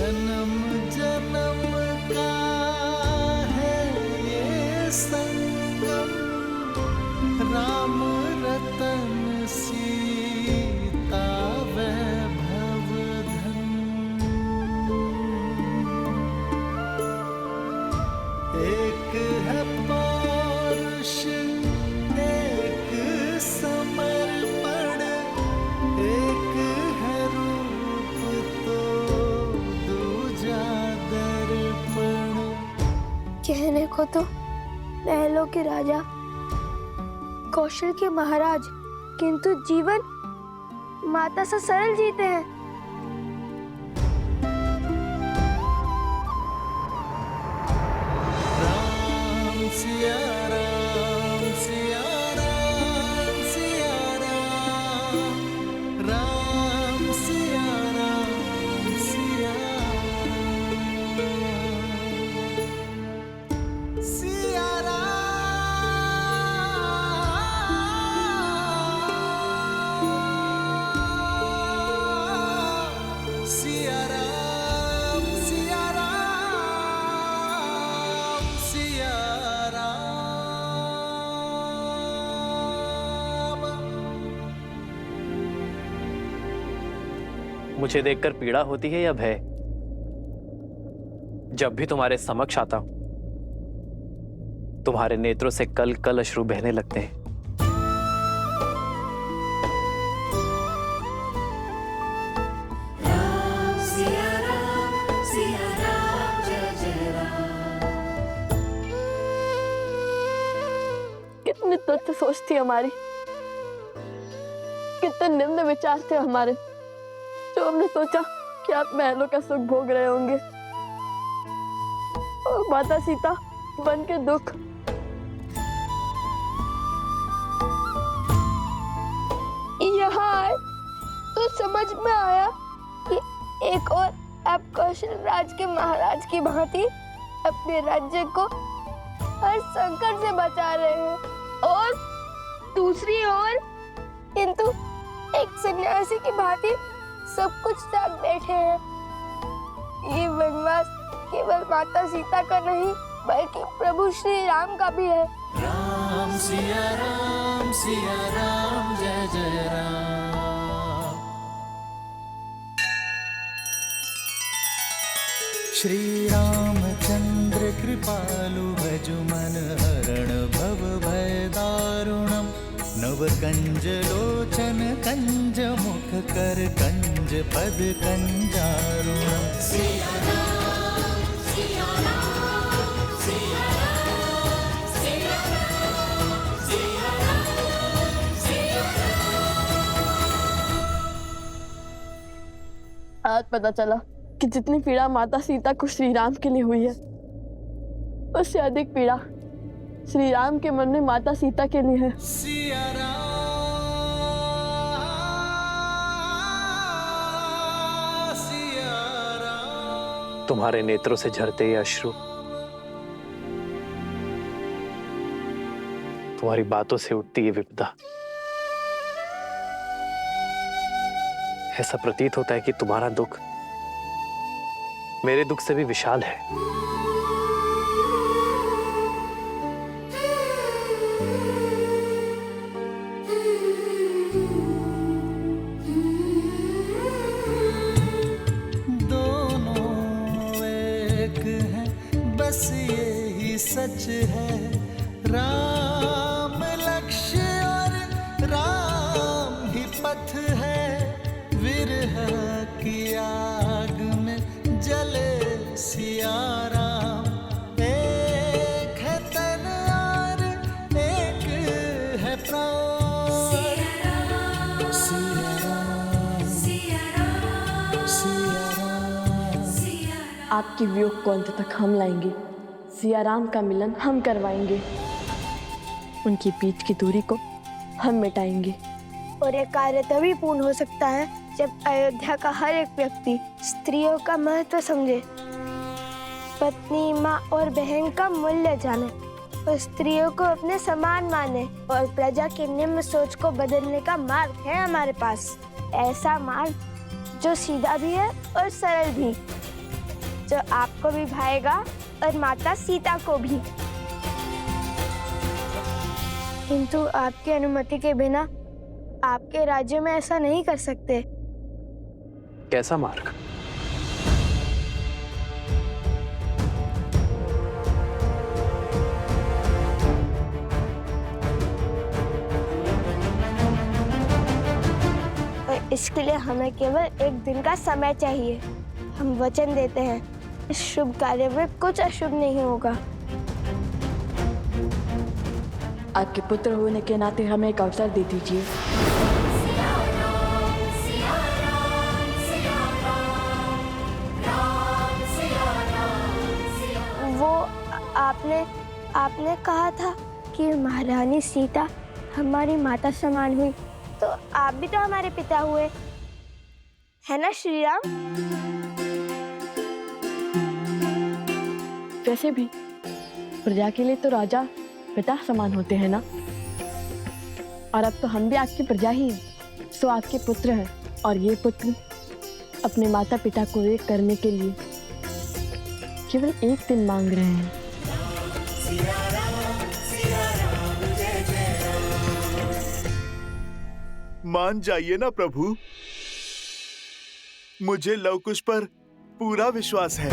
जन्म जन्म का है ये संगम, राम रतन सीता वैभव धन। एक है पौरुष एक समर्पण, एक है रूप तो दूजा दर्पण। कहने को तो महलों के राजा, कौशल के महाराज, किंतु जीवन माता सा सरल जीते हैं। राम सिया राम सिया राम सिया राम, राम सिया राम सिया सिया राम सिया राम सिया राम सिया राम। मुझे देखकर पीड़ा होती है या भय? जब भी तुम्हारे समक्ष आता हूं, तुम्हारे नेत्रों से कल कल अश्रु बहने लगते हैं। कितनी तुच्छ सोच थी हमारी, कितने निम्न विचार थे हमारे, जो हमने सोचा कि आप महलों का सुख भोग रहे होंगे और माता सीता बन के दुख। यहाँ आए तो समझ में आया कि एक और आप कौशल राज के महाराज की भांति अपने राज्य को हर संकट से बचा रहे हैं, और दूसरी ओर किंतु एक सन्यासी की भांति सब कुछ त्याग बैठे हैं। ये वनवास केवल माता सीता का नहीं, बल्कि प्रभु श्री राम का भी है। राम सिया राम जय जय राम। श्री रामचंद्र कृपालु भजु मन हरण भव भय दारुणम, नव कंज लोचन कंज मुख कर कंज पद कंजारुणम। सिया राम सिया राम सिया राम सिया राम सिया राम सिया राम। आज पता चला कि जितनी पीड़ा माता सीता को श्री राम के लिए हुई है, उससे अधिक पीड़ा श्री राम के मन में माता सीता के लिए है। सिया राम सिया राम। तुम्हारे नेत्रों से झरते ये अश्रु तुम्हारी बातों से उठती ये विपदा, ऐसा प्रतीत होता है कि तुम्हारा दुख मेरे दुख से भी विशाल है। दोनों एक हैं, बस यही सच है। राम लक्ष्य और राम ही पथ है, विरह की आग में जले सिया राम। एक है तन और एक है प्राण। सिया राम सिया राम सिया राम। आपके वियोग को अंत तक हम लाएंगे, सिया राम का मिलन हम करवाएंगे, उनकी बीच की दूरी को हम मिटाएंगे। और यह कार्य तभी पूर्ण हो सकता है जब अयोध्या का हर एक व्यक्ति स्त्रियों का महत्व समझे, पत्नी, माँ और बहन का मूल्य जाने और स्त्रियों को अपने समान माने। और प्रजा की निम्न सोच को बदलने का मार्ग है हमारे पास, ऐसा मार्ग जो सीधा भी है और सरल भी। जो आपको भी भाएगा और माता सीता को भी। किंतु आपकी अनुमति के बिना आपके राज्य में ऐसा नहीं कर सकते। कैसा मार्ग? और इसके लिए हमें केवल एक दिन का समय चाहिए। हम वचन देते हैं इस शुभ कार्य में कुछ अशुभ नहीं होगा। आपके पुत्र होने के नाते हमें एक अवसर दे दीजिए। वो आपने कहा था कि महारानी सीता हमारी माता समान हुई, तो आप भी तो हमारे पिता हुए, है ना श्री राम? वैसे भी प्रजा के लिए तो राजा पिता समान होते हैं ना। और अब तो हम भी आपकी प्रजा ही हैं, सो आपके पुत्र हैं। और ये पुत्र अपने माता पिता को एक करने के लिए केवल एक दिन मांग रहे हैं। मान जाइए ना प्रभु, मुझे लव कुश पर पूरा विश्वास है।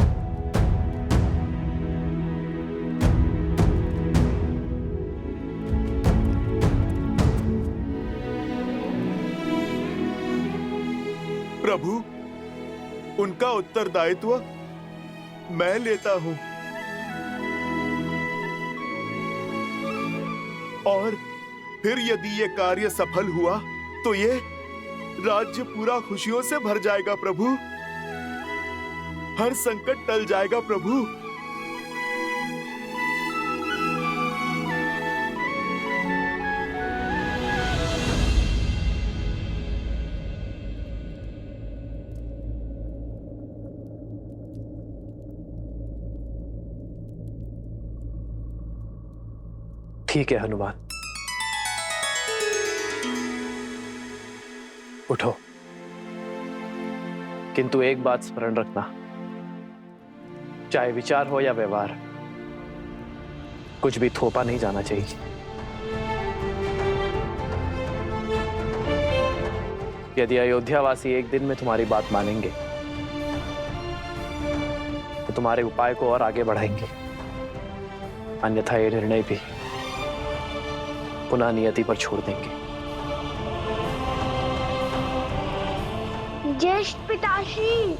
प्रभु, उनका उत्तरदायित्व मैं लेता हूं। और फिर यदि ये कार्य सफल हुआ तो ये राज्य पूरा खुशियों से भर जाएगा प्रभु। हर संकट टल जाएगा प्रभु। ठीक है हनुमान, उठो। किंतु एक बात स्मरण रखना, चाहे विचार हो या व्यवहार, कुछ भी थोपा नहीं जाना चाहिए। यदि अयोध्यावासी एक दिन में तुम्हारी बात मानेंगे तो तुम्हारे उपाय को और आगे बढ़ाएंगे, अन्यथा ये निर्णय भी पुनः नियति पर छोड़ देंगे। ज्येष्ठ पिताश्री,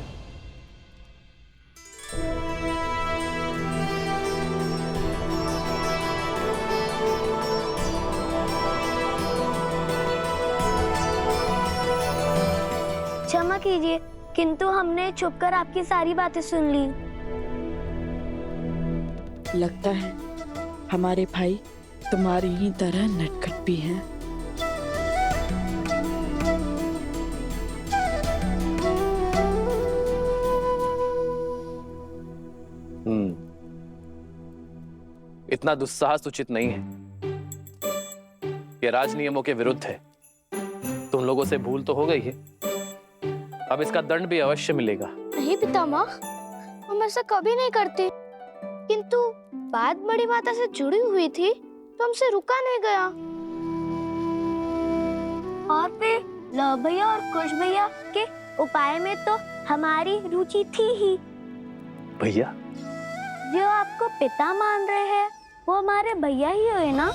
क्षमा कीजिए, किंतु हमने छुपकर आपकी सारी बातें सुन ली। लगता है हमारे भाई तुम्हारी ही तरह नटखट भी हैं। इतना दुस्साहस उचित नहीं है। यह राज नियमों के विरुद्ध है। तुम लोगों से भूल तो हो गई है, अब इसका दंड भी अवश्य मिलेगा। नहीं पितामह, हम ऐसा कभी नहीं करते, किंतु बात बड़ी माता से जुड़ी हुई थी तो हमसे रुका नहीं गया। और फिर लव भैया और कुश भैया के उपाय में तो हमारी रुचि थी ही। भैया? जो आपको पिता मान रहे हैं वो हमारे भैया ही हुए ना।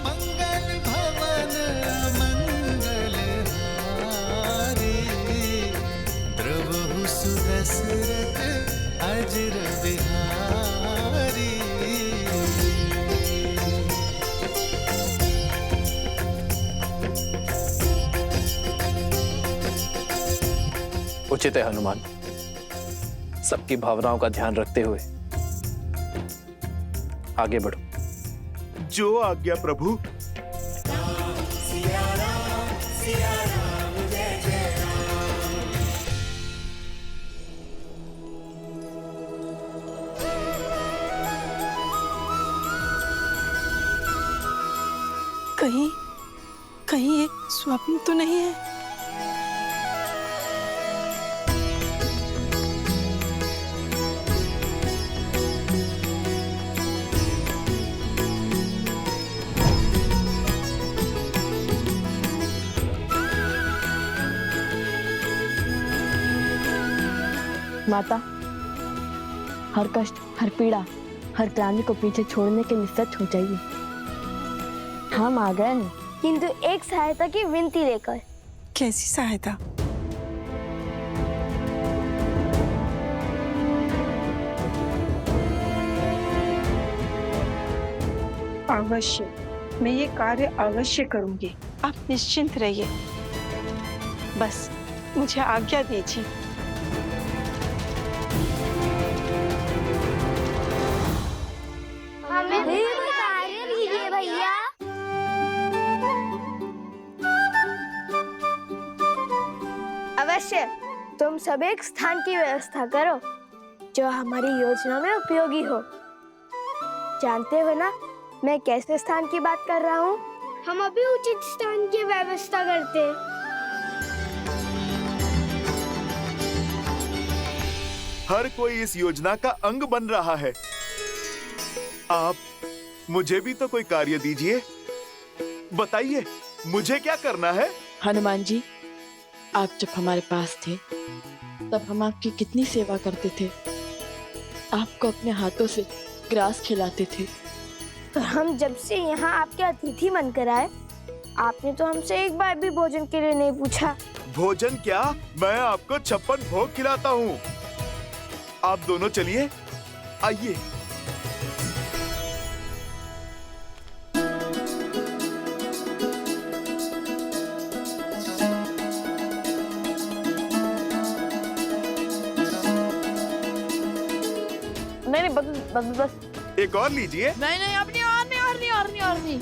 मंगल भवन मंगल हारी, द्रवहु सुदशरथ अजर बिहारी। उचित है हनुमान, सबकी भावनाओं का ध्यान रखते हुए आगे बढ़ो। जो आज्ञा प्रभु। कहीं एक स्वप्न तो नहीं है? माता, हर कष्ट, हर पीड़ा, हर क्लांति को पीछे छोड़ने के लिए सच हो जाइए। हम आ गए हैं, किंतु एक सहायता की विनती लेकर। कैसी सहायता? अवश्य, मैं ये कार्य अवश्य करूंगी। आप निश्चिंत रहिए। बस मुझे आज्ञा दीजिए। हमें भी कार्य दीजिए भैया। अवश्य, तुम सब एक स्थान की व्यवस्था करो जो हमारी योजना में उपयोगी हो। जानते हो ना मैं कैसे स्थान की बात कर रहा हूँ? हम अभी उचित स्थान की व्यवस्था करते। हर कोई इस योजना का अंग बन रहा है। आप मुझे भी तो कोई कार्य दीजिए। बताइए मुझे क्या करना है? हनुमान जी, आप जब हमारे पास थे तब हम आपकी कितनी सेवा करते थे। आपको अपने हाथों से ग्रास खिलाते थे। पर हम जब से यहाँ आपके अतिथि बनकर आए, आपने तो हमसे एक बार भी भोजन के लिए नहीं पूछा। भोजन क्या, मैं आपको 56 भोग खिलाता हूँ। आप दोनों चलिए, आइए। नहीं, बस। एक और लीजिए। नहीं, अब नहीं, और नहीं।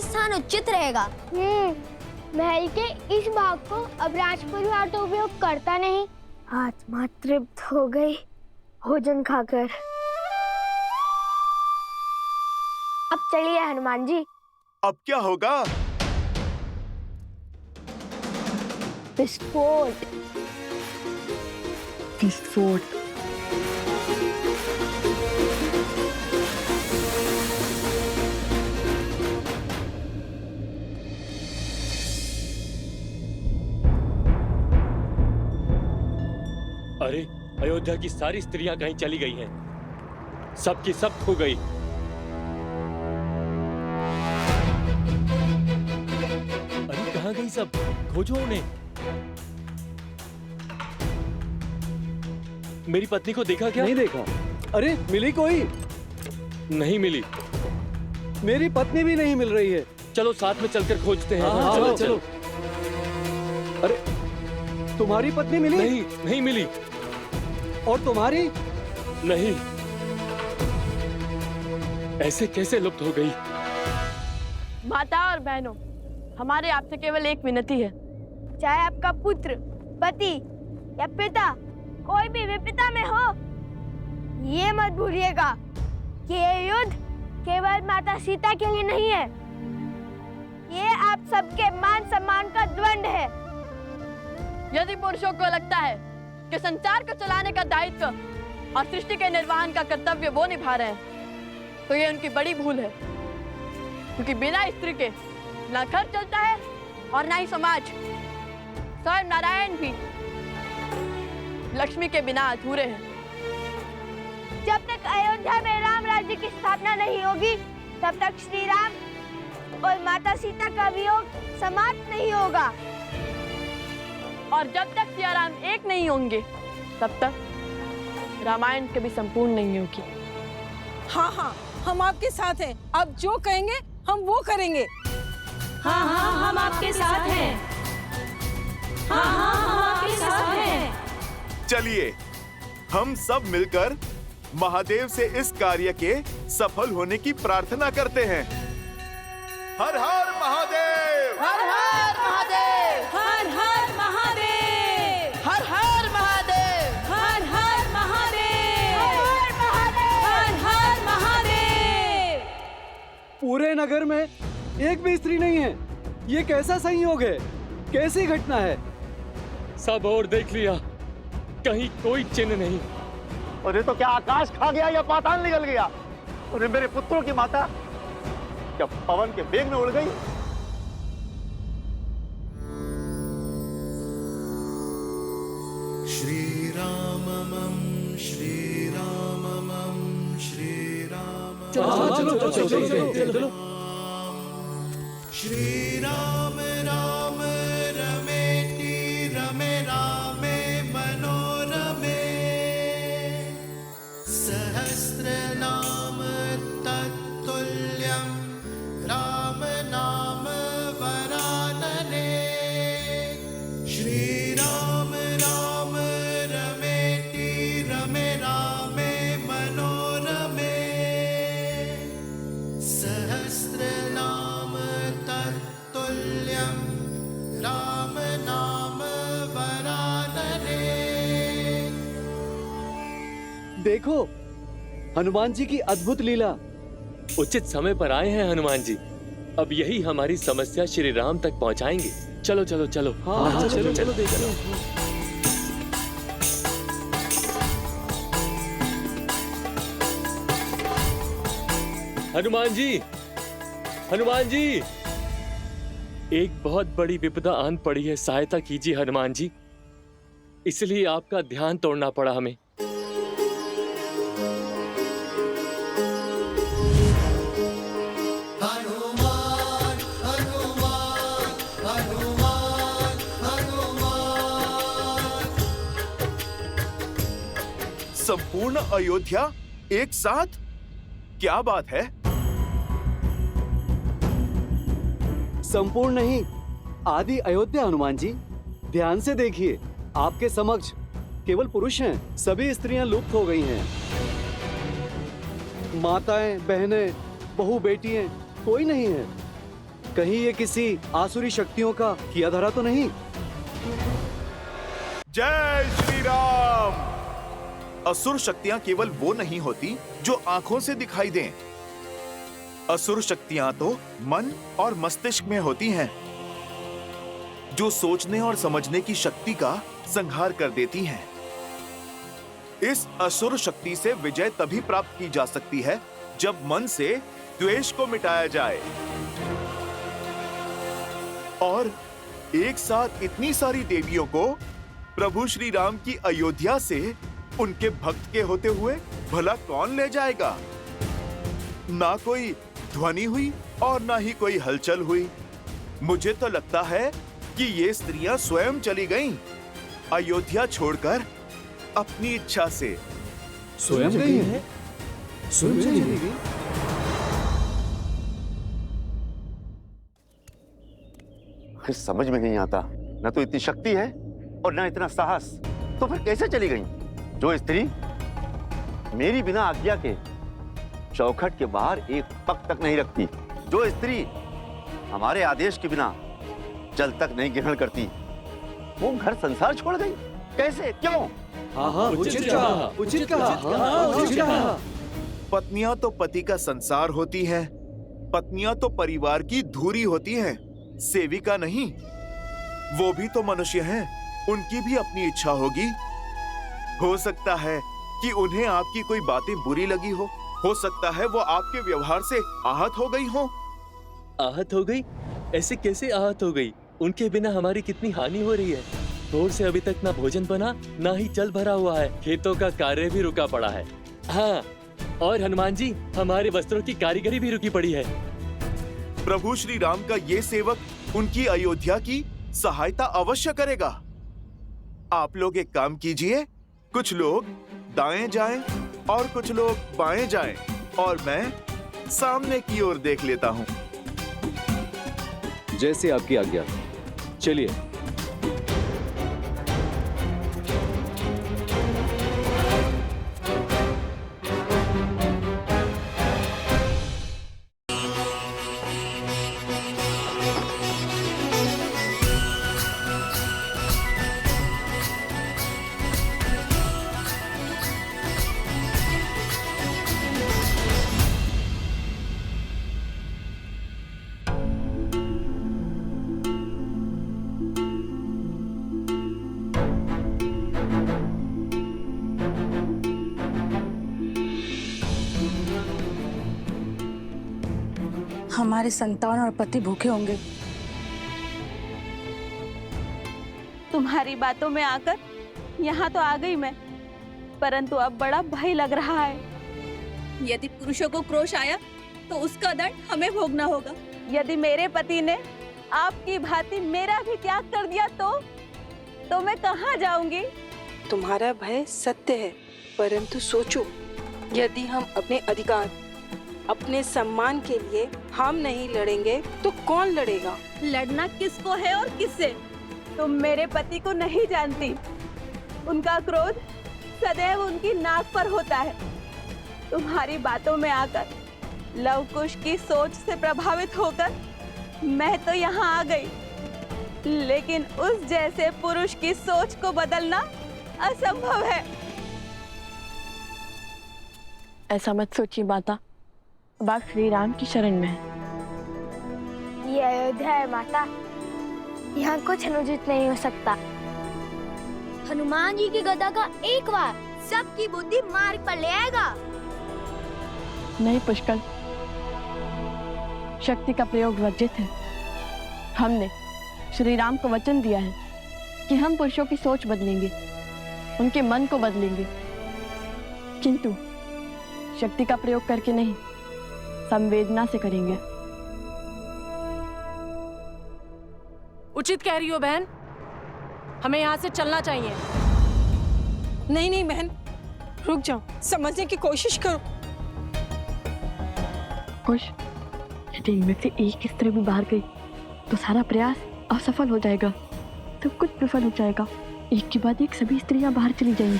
स्थान उचित रहेगा। महल के इस भाग को अब राज परिवार तो उपयोग करता नहीं। आत्मा तृप्त हो गई भोजन खाकर। अब चलिए हनुमान जी। अब क्या होगा? विस्फोट। विस्फोट। अरे, अयोध्या की सारी स्त्रियां कहीं चली गई हैं। सब की सब खो गई। अरे कहाँ गई सब? खोजो उन्हें। मेरी पत्नी को देखा क्या? नहीं देखा। अरे मिली कोई? नहीं मिली। मेरी पत्नी भी नहीं मिल रही है। चलो साथ में चलकर खोजते हैं। हाँ, चलो। अरे तुम्हारी पत्नी मिली? नहीं, नहीं मिली। और तुम्हारी? नहीं। ऐसे कैसे लुप्त हो गई? माता और बहनों, हमारे आपसे केवल एक विनती है। चाहे आपका पुत्र, पति या पिता कोई भी विपदा में हो, ये मत भूलिएगा कि ये युद्ध केवल माता सीता के लिए नहीं है। ये आप सबके मान सम्मान का द्वंद है। यदि पुरुषों को लगता है कि संसार को चलाने का दायित्व और सृष्टि के निर्वहन का कर्तव्य वो निभा रहे हैं, तो ये उनकी बड़ी भूल है। क्योंकि बिना स्त्री के ना घर चलता है और ना ही समाज। स्वयं नारायण भी लक्ष्मी के बिना अधूरे हैं। जब तक अयोध्या में राम राज्य की स्थापना नहीं होगी, तब तक श्री राम और माता सीता का वियोग समाप्त नहीं होगा। और जब तक सियाराम एक नहीं होंगे तब तक रामायण कभी संपूर्ण नहीं होगी। हाँ हाँ, हम आपके साथ हैं। आप जो कहेंगे हम वो करेंगे। हाँ हाँ, हम आपके साथ हैं। हाँ हाँ, हम आपके साथ हैं। चलिए हम सब मिलकर महादेव से इस कार्य के सफल होने की प्रार्थना करते हैं। हर हर महादेव, हर हर महादेव, हर हर महादेव, हर हर महादेव, हर हर महादेव, हर महादेव, हर हर महादेव। पूरे नगर में एक भी स्त्री नहीं है। ये कैसा संयोग है? कैसी घटना है? सब और देख लिया, कहीं कोई चिन्ह नहीं। अरे तो क्या आकाश खा गया या पाताल निकल गया? अरे मेरे पुत्रों की माता क्या पवन के वेग में उड़ गई? श्री राममं श्री राममं श्री राम चलो। श्री राम राम रमेति रमे रामे मनोरमे सहस्रनाम तत्तुल्यं राम नाम वरानने। श्री राम राम रमेति रमे रामे मनोरमे सहस्रनाम तत्तुल्यं राम नाम वरानने। देखो हनुमान जी की अद्भुत लीला। उचित समय पर आए हैं हनुमान जी। अब यही हमारी समस्या श्री राम तक पहुंचाएंगे। चलो चलो चलो। हाँ चलो चलो देखो। हनुमान जी, हनुमान जी, एक बहुत बड़ी विपदा आन पड़ी है, सहायता कीजिए हनुमान जी। इसलिए आपका ध्यान तोड़ना पड़ा हमें। हनुमान हनुमान हनुमान हनुमान। संपूर्ण अयोध्या एक साथ? क्या बात है? संपूर्ण नहीं, आदि अयोध्या हनुमान जी। ध्यान से देखिए, आपके समक्ष केवल पुरुष हैं। सभी स्त्रियां लुप्त हो गई हैं। माताएं, बहनें, बहू, बेटियां कोई नहीं है। कहीं ये किसी आसुरी शक्तियों का किया धरा तो नहीं? जय श्री राम। असुर शक्तियां केवल वो नहीं होती जो आंखों से दिखाई दें। असुर शक्तियां तो मन और मस्तिष्क में होती हैं, जो सोचने और समझने की शक्ति का संहार कर देती हैं। इस असुर शक्ति से विजय तभी प्राप्त की जा सकती है जब मन से द्वेष को मिटाया जाए। और एक साथ इतनी सारी देवियों को प्रभु श्री राम की अयोध्या से उनके भक्त के होते हुए भला कौन ले जाएगा? ना कोई ध्वनि हुई और ना ही कोई हलचल हुई। मुझे तो लगता है कि ये स्त्रियां स्वयं चली गईं, अयोध्या छोड़कर अपनी इच्छा से। स्वयं गई है? स्वयं चली गई? समझ में नहीं आता, न तो इतनी शक्ति है और न इतना साहस। तो फिर कैसे चली गई? जो स्त्री मेरी बिना आज्ञा के चौखट के बाहर एक पग तक नहीं रखती, जो स्त्री हमारे आदेश के बिना जल तक नहीं ग्रहण करती, वो घर संसार छोड़ गई। कैसे? क्यों? हाँ, उचित कहा, उचित कहा, उचित कहा। पत्नियां तो पति का संसार होती हैं, पत्नियां तो परिवार की धुरी होती हैं, सेविका नहीं। वो भी तो मनुष्य हैं, उनकी भी अपनी इच्छा होगी। हो सकता है कि उन्हें आपकी कोई बातें बुरी लगी हो सकता है वो आपके व्यवहार से आहत हो गई हो। आहत हो गई? ऐसे कैसे आहत हो गई? उनके बिना हमारी कितनी हानि हो रही है। भोर से अभी तक ना भोजन बना, ना ही जल भरा हुआ है। खेतों का कार्य भी रुका पड़ा है। हाँ, और हनुमान जी, हमारे वस्त्रों की कारीगरी भी रुकी पड़ी है। प्रभु श्री राम का ये सेवक उनकी अयोध्या की सहायता अवश्य करेगा। आप लोग एक काम कीजिए, कुछ लोग दाएं जाएं और कुछ लोग बाएं जाएं और मैं सामने की ओर देख लेता हूं। जैसे आपकी आज्ञा। चलिए। हमारे संतान और पति भूखे होंगे। तुम्हारी बातों में आकर यहाँ तो आ गई मैं, परंतु अब बड़ा भय लग रहा है। यदि पुरुषों को क्रोध आया तो उसका दंड हमें भोगना होगा। यदि मेरे पति ने आपकी भांति मेरा भी त्याग कर दिया तो मैं कहाँ जाऊंगी? तुम्हारा भय सत्य है, परंतु सोचो, यदि हम अपने अधिकार, अपने सम्मान के लिए हम नहीं लड़ेंगे तो कौन लड़ेगा? लड़ना किसको है और किससे? तुम मेरे पति को नहीं जानती। उनका क्रोध सदैव उनकी नाक पर होता है। तुम्हारी बातों में आकर लव कुश की सोच से प्रभावित होकर मैं तो यहाँ आ गई, लेकिन उस जैसे पुरुष की सोच को बदलना असंभव है। ऐसा मत सोचिए माता, अब आप श्री राम की शरण में हैं। ये अयोध्या है माता, यहाँ कुछ अनुचित नहीं हो सकता। हनुमान जी की गदा का एक वार सबकी बुद्धि मार्ग पर ले आएगा। नहीं पुष्कर, शक्ति का प्रयोग वर्जित है। हमने श्री राम को वचन दिया है कि हम पुरुषों की सोच बदलेंगे, उनके मन को बदलेंगे, किंतु शक्ति का प्रयोग करके नहीं, संवेदना से करेंगे। उचित कह रही हो बहन, हमें यहाँ से चलना चाहिए। नहीं नहीं बहन, रुक जाओ, समझने की कोशिश करो। खुश, यदि इनमें से एक स्त्री भी बाहर गई तो सारा प्रयास असफल हो जाएगा, सब कुछ विफल हो जाएगा। एक के बाद एक सभी स्त्रियां बाहर चली जाएंगी।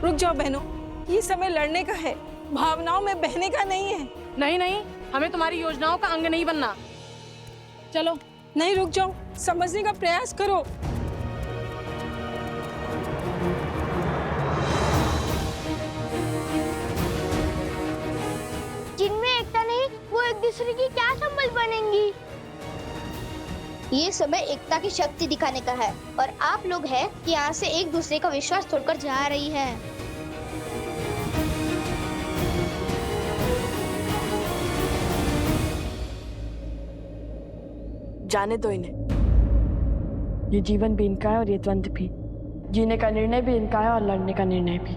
रुक जाओ बहनों, ये समय लड़ने का है, भावनाओं में बहने का नहीं है। नहीं नहीं, हमें तुम्हारी योजनाओं का अंग नहीं बनना। चलो। नहीं, रुक जाओ, समझने का प्रयास करो। जिनमें एकता नहीं, वो एक दूसरे की क्या संबल बनेंगी? ये समय एकता की शक्ति दिखाने का है, और आप लोग हैं कि यहाँ से एक दूसरे का विश्वास तोड़कर जा रही है। जाने दो इन्हें। ये जीवन भी इनका है और ये द्वंद्व भी। जीने का निर्णय भी इनका है और लड़ने का निर्णय भी।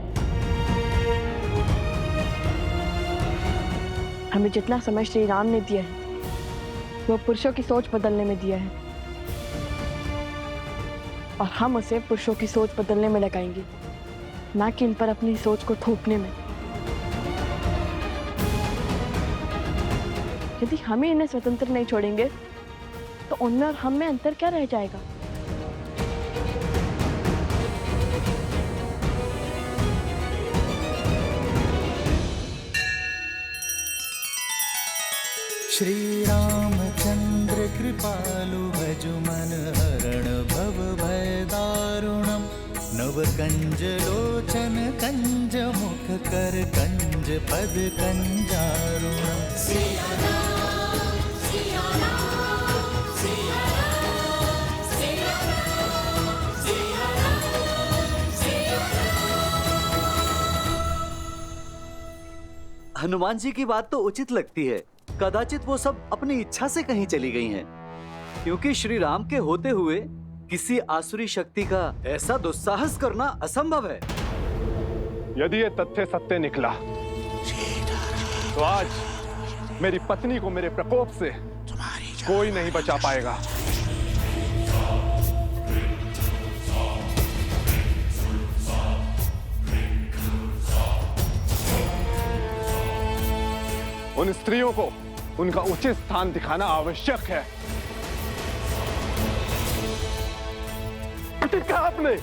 हमें जितना समय श्री राम ने दिया है वो पुरुषों की सोच बदलने में दिया है, और हम उसे पुरुषों की सोच बदलने में लगाएंगे, ना कि इन पर अपनी सोच को थोपने में। यदि हम ही इन्हें स्वतंत्र नहीं छोड़ेंगे तो उनमें और हम में अंतर क्या रह जाएगा? श्री रामचंद्र कृपालु भजु मन हरण भव भय दारुणम नव कंज लोचन कंज मुख कर कंज पद कंजारुणम। हनुमान जी की बात तो उचित लगती है। कदाचित वो सब अपनी इच्छा से कहीं चली गई हैं, क्योंकि श्री राम के होते हुए किसी आसुरी शक्ति का ऐसा दुस्साहस करना असंभव है। यदि ये तथ्य सत्य निकला तो आज मेरी पत्नी को मेरे प्रकोप से कोई नहीं बचा पाएगा। उन स्त्रियों को उनका उचित स्थान दिखाना आवश्यक है। ठीक कहा आपने।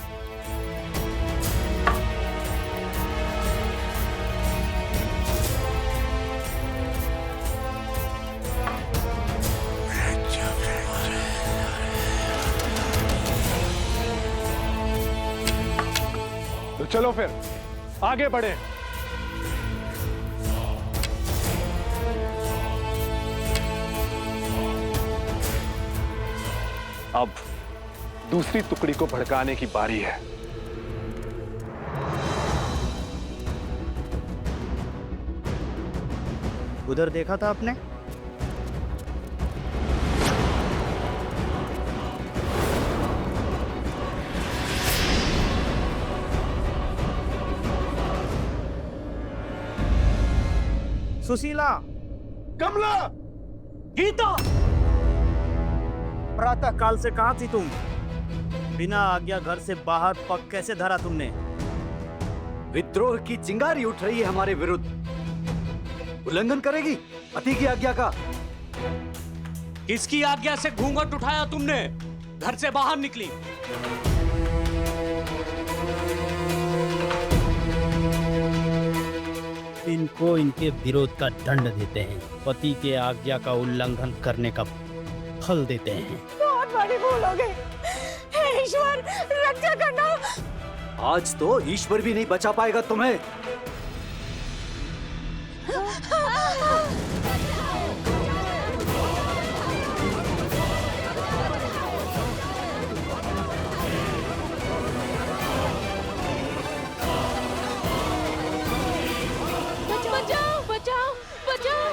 तो चलो फिर आगे बढ़े। अब दूसरी टुकड़ी को भड़काने की बारी है। उधर देखा था आपने? सुशीला, कमला, गीता, प्रातः काल से कहां थी तुम? बिना आज्ञा घर से बाहर पग कैसे धरा तुमने? विद्रोह की चिंगारी उठ रही है हमारे विरुद्ध। उल्लंघन करेगी पति की आज्ञा का। किसकी आज्ञा से घूंघट उठाया तुमने? घर से बाहर निकली। इनको इनके विरोध का दंड देते हैं, पति के आज्ञा का उल्लंघन करने का फल देते हैं। बहुत बड़ी भूल हो गई। हे ईश्वर, रक्षा करना। आज तो ईश्वर भी नहीं बचा पाएगा तुम्हें। बचाओ, बचाओ, बचाओ।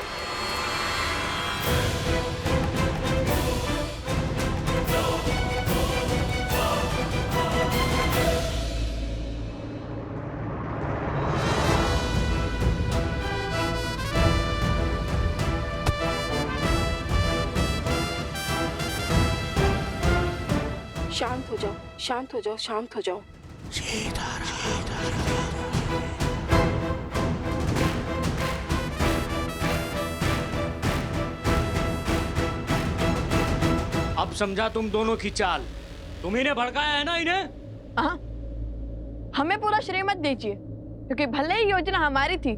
शांत हो जाओ, शांत हो जाओ, शांत हो जाओ। अब समझा तुम दोनों की चाल। तुम ही ने भड़काया है ना इन्हें? हाँ, हमें पूरा श्रेय मत दीजिए, क्योंकि भले ही योजना हमारी थी,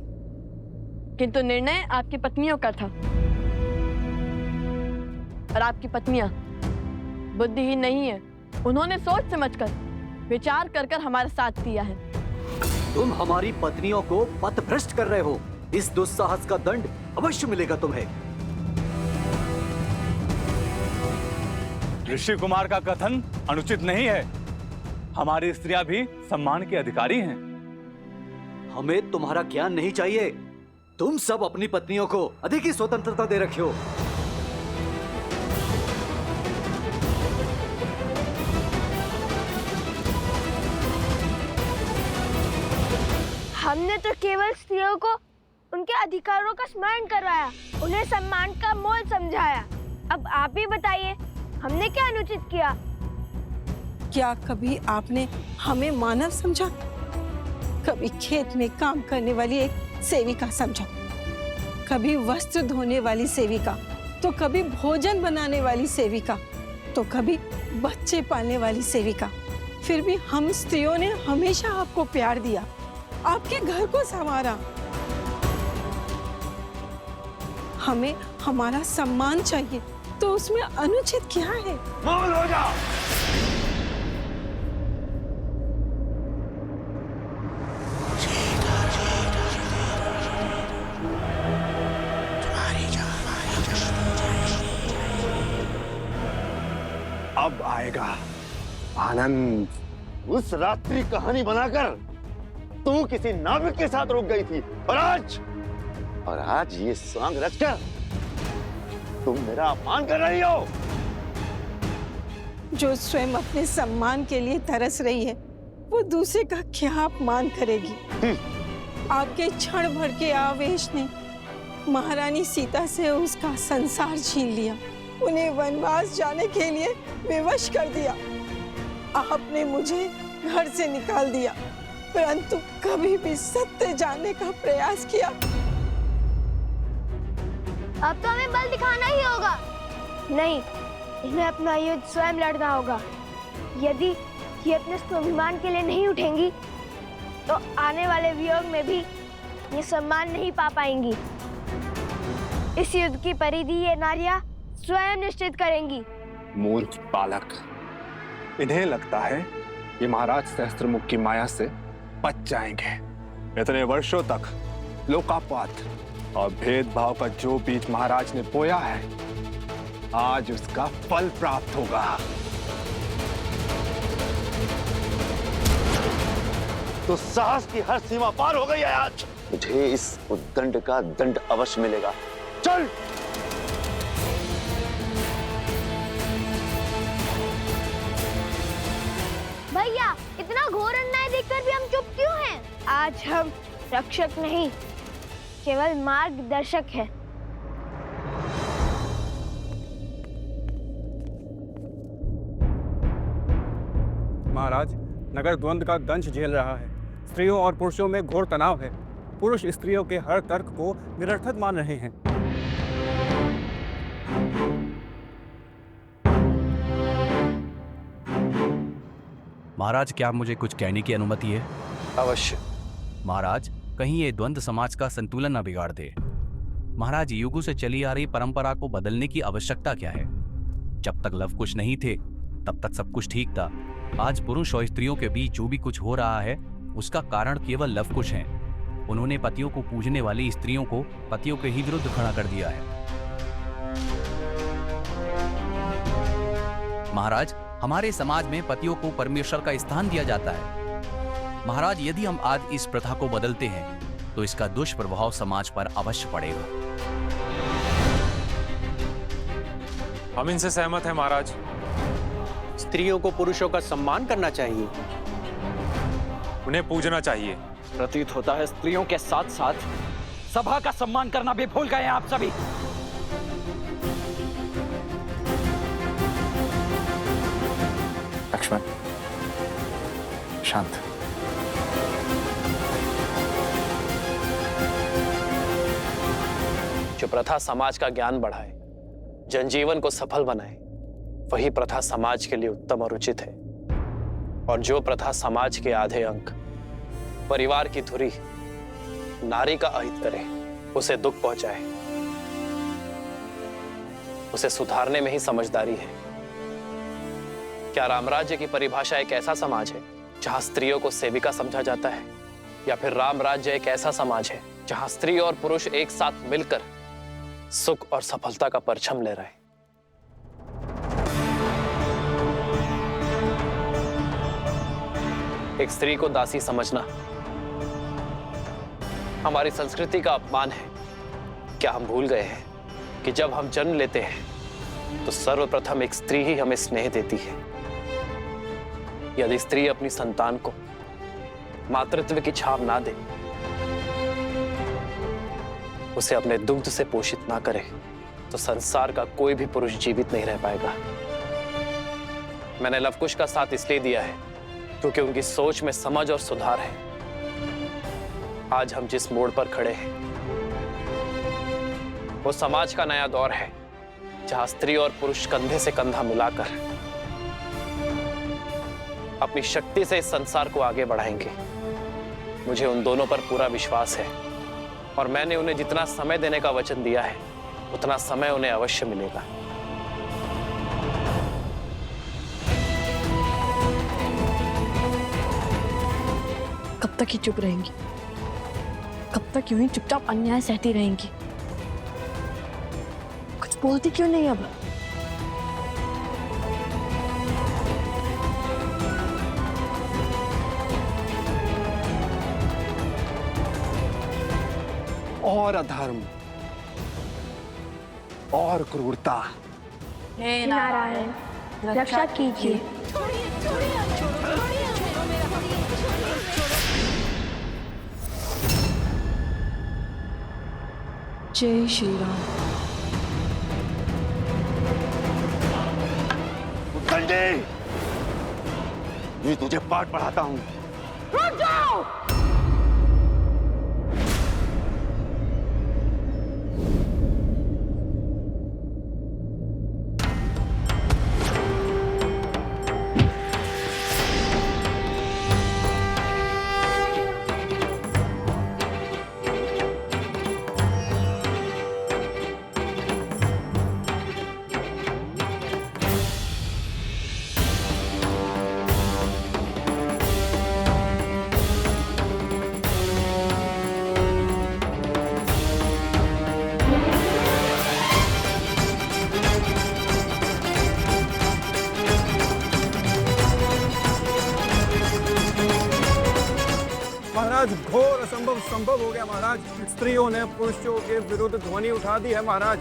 किंतु निर्णय आपकी पत्नियों का था। और आपकी पत्नियां बुद्धिहीन नहीं है। उन्होंने सोच समझकर विचार कर कर हमारा साथ दिया है। तुम हमारी पत्नियों को पथभ्रष्ट कर रहे हो। इस दुस्साहस का दंड अवश्य मिलेगा तुम्हें। ऋषि कुमार का कथन अनुचित नहीं है। हमारी स्त्रियां भी सम्मान के अधिकारी हैं। हमें तुम्हारा ज्ञान नहीं चाहिए। तुम सब अपनी पत्नियों को अधिक ही स्वतंत्रता दे रखे हो। हमने तो केवल स्त्रियों को उनके अधिकारों का स्मरण करवाया, उन्हें सम्मान का मोल समझाया। अब आप ही बताइए, हमने क्या अनुचित किया? क्या कभी आपने हमें मानव समझा? कभी खेत में काम करने वाली एक सेविका समझा, कभी वस्त्र धोने वाली सेविका, तो कभी भोजन बनाने वाली सेविका, तो कभी बच्चे पालने वाली सेविका। फिर भी हम स्त्रियों ने हमेशा आपको प्यार दिया, आपके घर को संवारा। हमें हमारा सम्मान चाहिए, तो उसमें अनुचित क्या है? मौन हो जा। अब आएगा आनंद। उस रात्रि कहानी बनाकर तू किसी नाविक के साथ रुक गई थी, और आज ये सांग रचकर तुम मेरा अपमान कर रही हो। जो स्वयं अपने सम्मान के लिए तरस रही है, वो दूसरे का क्या अपमान करेगी? आपके क्षण भर के आवेश ने महारानी सीता से उसका संसार छीन लिया। उन्हें वनवास जाने के लिए विवश कर दिया। आपने मुझे घर से निकाल दिया, परंतु कभी भी सत्य जानने का प्रयास किया? अब तो हमें बल दिखाना ही होगा। नहीं, इन्हें अपना युद्ध स्वयं लड़ना होगा। यदि ये अपने स्वाभिमान के लिए नहीं उठेंगी तो आने वाले वियोग में भी ये सम्मान नहीं पा पाएंगी। इस युद्ध की परिधि ये नारियां स्वयं निश्चित करेंगी। मूर्ख बालक, इन्हें लगता है ये महाराज सहस्त्रमुख की माया से बच जाएंगे। इतने वर्षों तक लोकापात और भेदभाव का जो बीज महाराज ने बोया है, आज उसका फल प्राप्त होगा। तो साहस की हर सीमा पार हो गई है आज। मुझे इस उद्दंड का दंड अवश्य मिलेगा। चल। भैया, इतना घोर अन्याय देखकर भी हम चुप क्यों हैं? आज हम रक्षक नहीं, केवल मार्गदर्शक हैं। महाराज, नगर द्वंद्व का दंश झेल रहा है। स्त्रियों और पुरुषों में घोर तनाव है। पुरुष स्त्रियों के हर तर्क को निरर्थक मान रहे हैं। महाराज, क्या मुझे कुछ कहने की अनुमति है? अवश्य। महाराज, कहीं ये द्वंद्व समाज का संतुलन न बिगाड़ दे। महाराज, युगों से चली आ रही परंपरा को बदलने की आवश्यकता क्या है? जब तक लव कुश नहीं थे तब तक सब कुछ ठीक था। आज पुरुष और स्त्रियों के बीच जो भी कुछ हो रहा है उसका कारण केवल लव कुश है। उन्होंने पतियों को पूजने वाली स्त्रियों को पतियों के ही विरुद्ध खड़ा कर दिया है। महाराज, हमारे समाज में पतियों को परमेश्वर का स्थान दिया जाता है। महाराज, यदि हम आज इस प्रथा को बदलते हैं तो इसका दुष्प्रभाव समाज पर अवश्य पड़ेगा। हम इनसे सहमत हैं महाराज। स्त्रियों को पुरुषों का सम्मान करना चाहिए, उन्हें पूजना चाहिए। प्रतीत होता है स्त्रियों के साथ साथ सभा का सम्मान करना भी भूल गए हैं आप सभी। लक्ष्मण, शांत। जो प्रथा समाज का ज्ञान बढ़ाए, जनजीवन को सफल बनाए, वही प्रथा समाज के लिए उत्तम और उचित है। और जो प्रथा समाज के आधे अंक, परिवार की धुरी, नारी का अहित करे, उसे दुख पहुंचाए, उसे सुधारने में ही समझदारी है। क्या रामराज्य की परिभाषा एक ऐसा समाज है जहां स्त्रियों को सेविका समझा जाता है, या फिर राम राज्य एक ऐसा समाज है जहां स्त्री और पुरुष एक साथ मिलकर सुख और सफलता का परचम ले रहे हैं? एक स्त्री को दासी समझना हमारी संस्कृति का अपमान है। क्या हम भूल गए हैं कि जब हम जन्म लेते हैं तो सर्वप्रथम एक स्त्री ही हमें स्नेह देती है। यदि स्त्री अपनी संतान को मातृत्व की छाव ना दे, उसे अपने दुग्ध से पोषित ना करे, तो संसार का कोई भी पुरुष जीवित नहीं रह पाएगा। मैंने लवकुश का साथ इसलिए दिया है क्योंकि उनकी सोच में समझ और सुधार है। आज हम जिस मोड़ पर खड़े हैं वो समाज का नया दौर है, जहां स्त्री और पुरुष कंधे से कंधा मिलाकर अपनी शक्ति से इस संसार को आगे बढ़ाएंगे। मुझे उन दोनों पर पूरा विश्वास है और मैंने उन्हें जितना समय देने का वचन दिया है उतना समय उन्हें अवश्य मिलेगा। कब तक ही चुप रहेंगी? कब तक यूं ही चुपचाप अन्याय सहती रहेंगी? कुछ बोलती क्यों नहीं अब? और अधर्म और क्रूरता। हे नारायण, रक्षा कीजिए। जय श्री राम। दे, मैं तुझे पाठ पढ़ाता हूँ। रुक जाओ। महाराज, घोर असंभव संभव हो गया महाराज। स्त्रियों ने पुरुषों के विरुद्ध ध्वनि उठा दी है महाराज।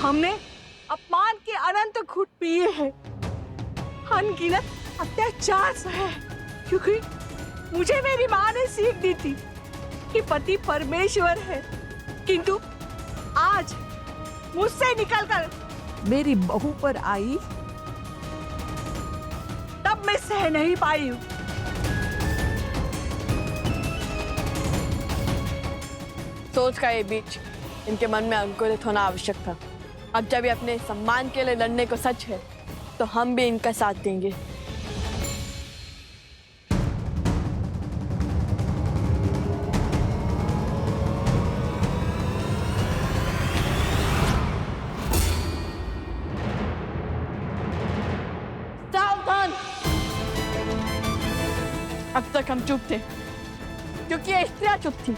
हमने अपमान के अनंत घुट पिए हैं, अनगिनत अत्याचार सहे, क्योंकि मुझे मेरी माँ ने सीख दी थी कि पति परमेश्वर है, किंतु आज मुझसे निकलकर मेरी बहू पर आई, तब मैं सह नहीं पाई हूँ। सोच का ये बीच इनके मन में अंकुरित होना आवश्यक था। अब जब ये अपने सम्मान के लिए लड़ने को सच है, तो हम भी इनका साथ देंगे। सावधान! अब तक हम चुप थे, क्योंकि ये स्त्रियां चुप थी,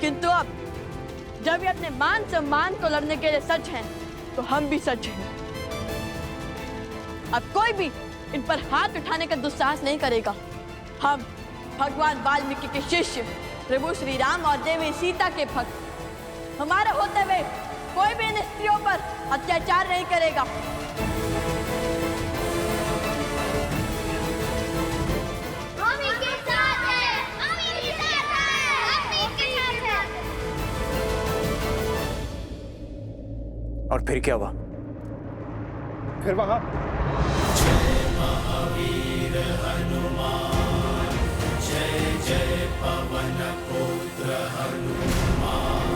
किंतु अब जब ये अपने मान सम्मान को लड़ने के लिए सच हैं, तो हम भी सच हैं। अब कोई भी इन पर हाथ उठाने का दुस्साहस नहीं करेगा। हम भगवान वाल्मीकि के शिष्य प्रभु श्री राम और देवी सीता के भक्त, हमारे होते हुए कोई भी इन स्त्रियों पर अत्याचार नहीं करेगा। हम इनके साथ हैं, हम इनके साथ हैं, हम इनके साथ हैं। और फिर क्या हुआ? फिर वहां जय महावीर हनुमान, जय जय पवन पुत्र हनुमान,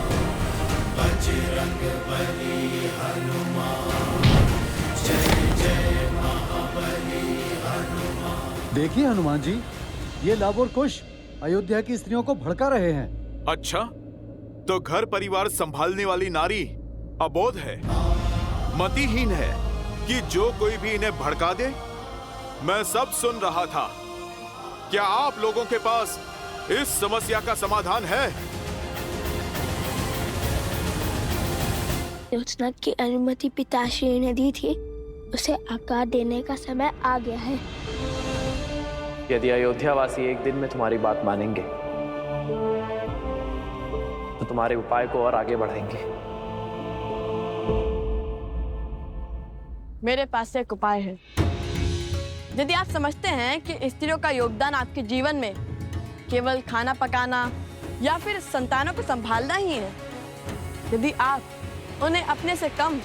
बजरंग बली हनुमान, जय जय महाबली हनुमान। देखिए हनुमान जी, ये लाभ और कुश अयोध्या की स्त्रियों को भड़का रहे हैं। अच्छा, तो घर परिवार संभालने वाली नारी अबोध है, मतिहीन है कि जो कोई भी इन्हें भड़का दे। मैं सब सुन रहा था। क्या आप लोगों के पास इस समस्या का समाधान है? योजना की अनुमति पिताश्री ने दी थी, उसे आकार देने का समय आ गया है। यदि अयोध्यावासी एक दिन में तुम्हारी बात मानेंगे, तो तुम्हारे उपाय को और आगे बढ़ाएंगे। मेरे पास एक उपाय है। यदि आप समझते हैं कि स्त्रियों का योगदान आपके जीवन में केवल खाना पकाना या फिर संतानों को संभालना ही है, यदि आप उन्हें अपने से कम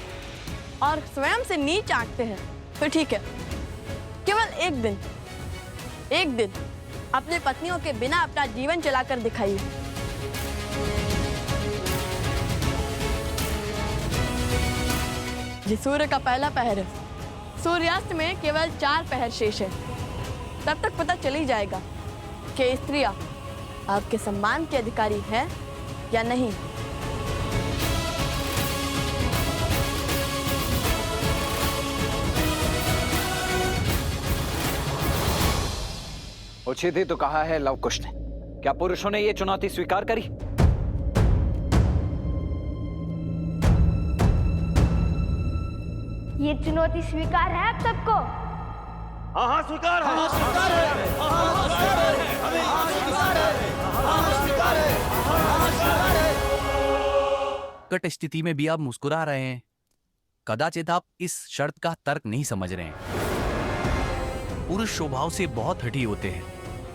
और स्वयं से नीच आंकते हैं, तो ठीक है, केवल एक दिन अपने पत्नियों के बिना अपना जीवन चलाकर दिखाइए। ये सूर्य का पहला पहर है। सूर्यास्त में केवल 4 पहर शेष है। तब तक पता चल ही जाएगा कि स्त्रियां आपके सम्मान की अधिकारी है या नहीं। उचित ही तो कहा है लव कुश ने। क्या पुरुषों ने ये चुनौती स्वीकार करी? ये चुनौती स्वीकार है आप सबको? हाँ हाँ स्वीकार है, हाँ स्वीकार है, हाँ स्वीकार है, हाँ स्वीकार है, हाँ स्वीकार है, हाँ स्वीकार है। विकट स्थिति में भी आप मुस्कुरा रहे हैं। कदाचित आप इस शर्त का तर्क नहीं समझ रहे हैं। पुरुष स्वभाव से बहुत हठी होते हैं।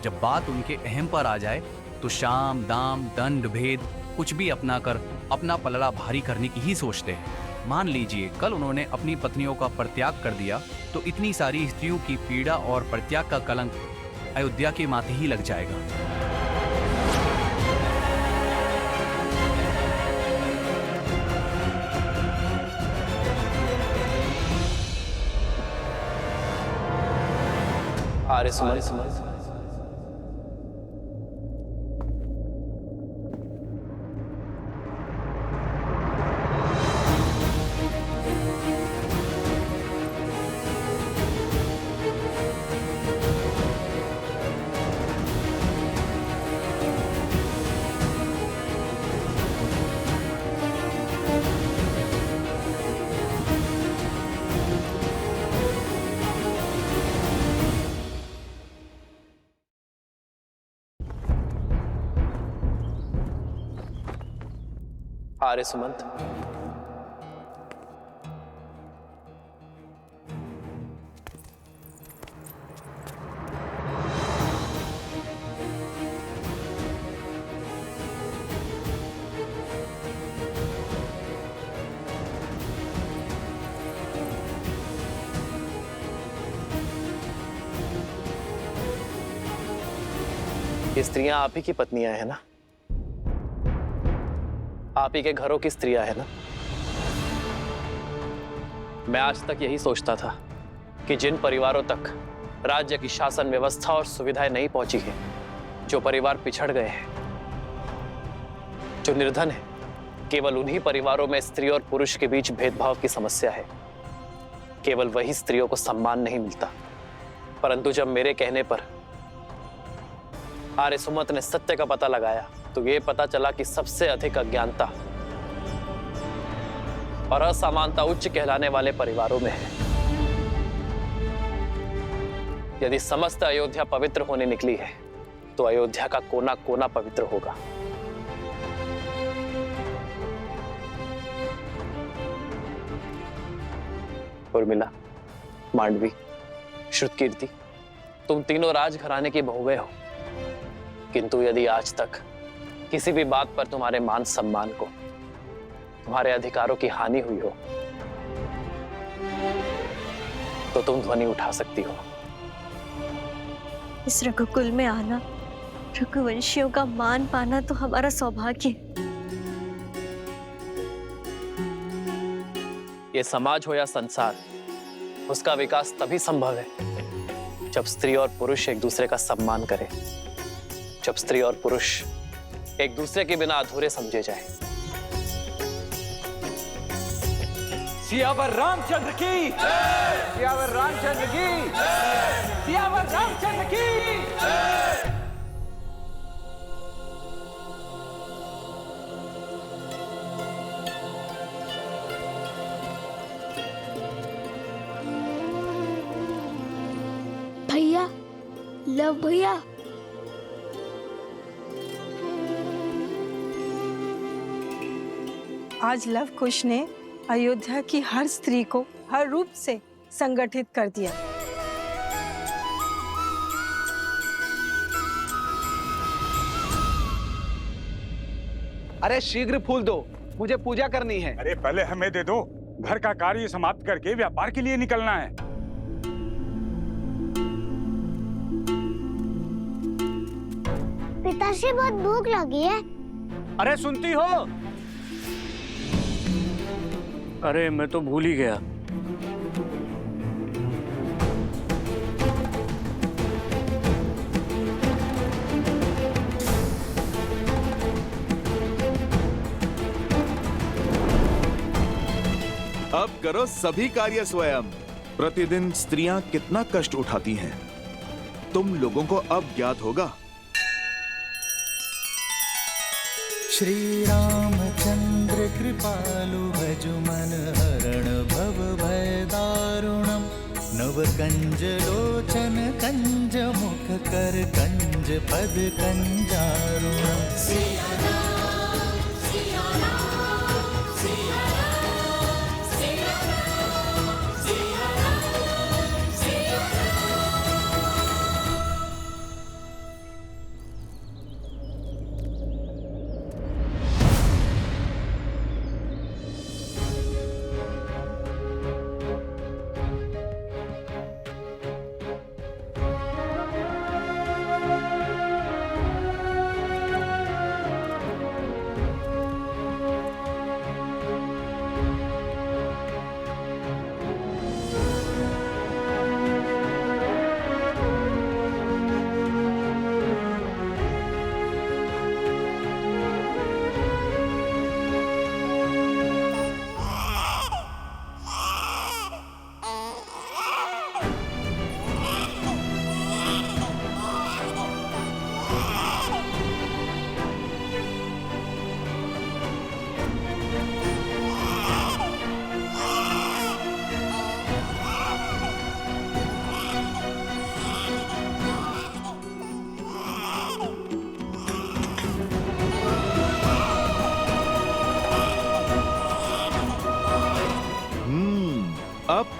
जब बात उनके अहम पर आ जाए तो शाम दाम दंड भेद कुछ भी अपना कर अपना पलड़ा भारी करने की ही सोचते हैं। मान लीजिए कल उन्होंने अपनी पत्नियों का परित्याग कर दिया तो इतनी सारी स्त्रियों की पीड़ा और परित्याग का कलंक अयोध्या के माथे ही लग जाएगा। आर्य सुमंत, आर्य सुमंत, ये स्त्रियां आप ही की पत्नियां हैं ना? आप ही के घरों की स्त्रियां है ना? मैं आज तक यही सोचता था कि जिन परिवारों तक राज्य की शासन व्यवस्था और सुविधाएं नहीं पहुंची है, जो परिवार पिछड़ गए हैं, जो निर्धन है, केवल उन्हीं परिवारों में स्त्री और पुरुष के बीच भेदभाव की समस्या है। केवल वही स्त्रियों को सम्मान नहीं मिलता। परंतु जब मेरे कहने पर आर्य सुमंत ने सत्य का पता लगाया तो ये पता चला कि सबसे अधिक अज्ञानता और असमानता उच्च कहलाने वाले परिवारों में है। यदि समस्त अयोध्या पवित्र होने निकली है तो अयोध्या का कोना कोना पवित्र होगा। उर्मिला, मांडवी, श्रुतकीर्ति, तुम तीनों राजघराने की बहुएं हो, किंतु यदि आज तक किसी भी बात पर तुम्हारे मान सम्मान को, तुम्हारे अधिकारों की हानि हुई हो तो तुम ध्वनि उठा सकती हो। इस रघुकुल में आना, रघुवंशियों का मान पाना तो हमारा सौभाग्य है। ये समाज हो या संसार, उसका विकास तभी संभव है जब स्त्री और पुरुष एक दूसरे का सम्मान करें, जब स्त्री और पुरुष एक दूसरे के बिना अधूरे समझे जाएं। सियावर रामचंद्र की जय! सियावर रामचंद्र की जय! सियावर रामचंद्र की जय! भैया, लव भैया, आज लव कुश ने अयोध्या की हर स्त्री को हर रूप से संगठित कर दिया। अरे शीघ्र फूल दो, मुझे पूजा करनी है। अरे पहले हमें दे दो, घर का कार्य समाप्त करके व्यापार के लिए निकलना है। पिताश्री, बहुत भूख लगी है। अरे सुनती हो? अरे मैं तो भूल ही गया। अब करो सभी कार्य स्वयं। प्रतिदिन स्त्रियां कितना कष्ट उठाती हैं, तुम लोगों को अब ज्ञात होगा। श्री रामचंद्र कृपालु भजु मन हरण भव भय दारुणम नव कंज लोचन कंज मुख कर कंज पद कंजारुणम।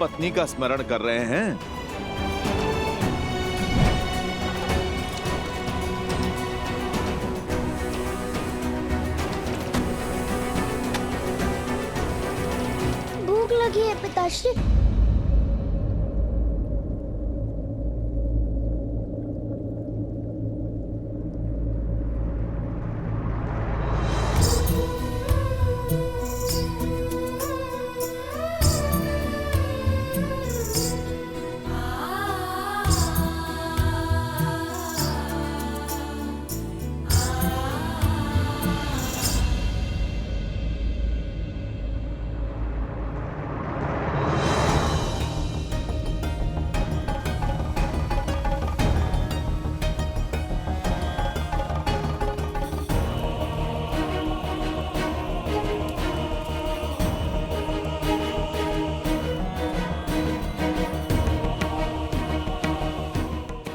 पत्नी का स्मरण कर रहे हैं। भूख लगी है पिताश्री।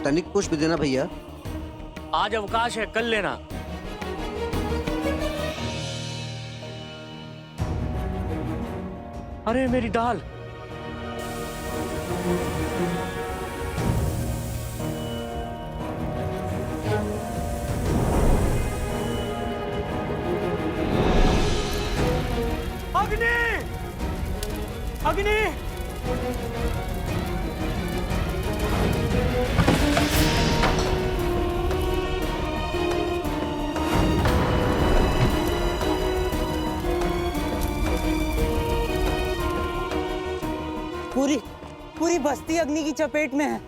तनिक पुष्प देना भैया। आज अवकाश है, कल लेना। अरे मेरी दाल। अग्नि! अग्नि! पूरी बस्ती अग्नि की चपेट में है।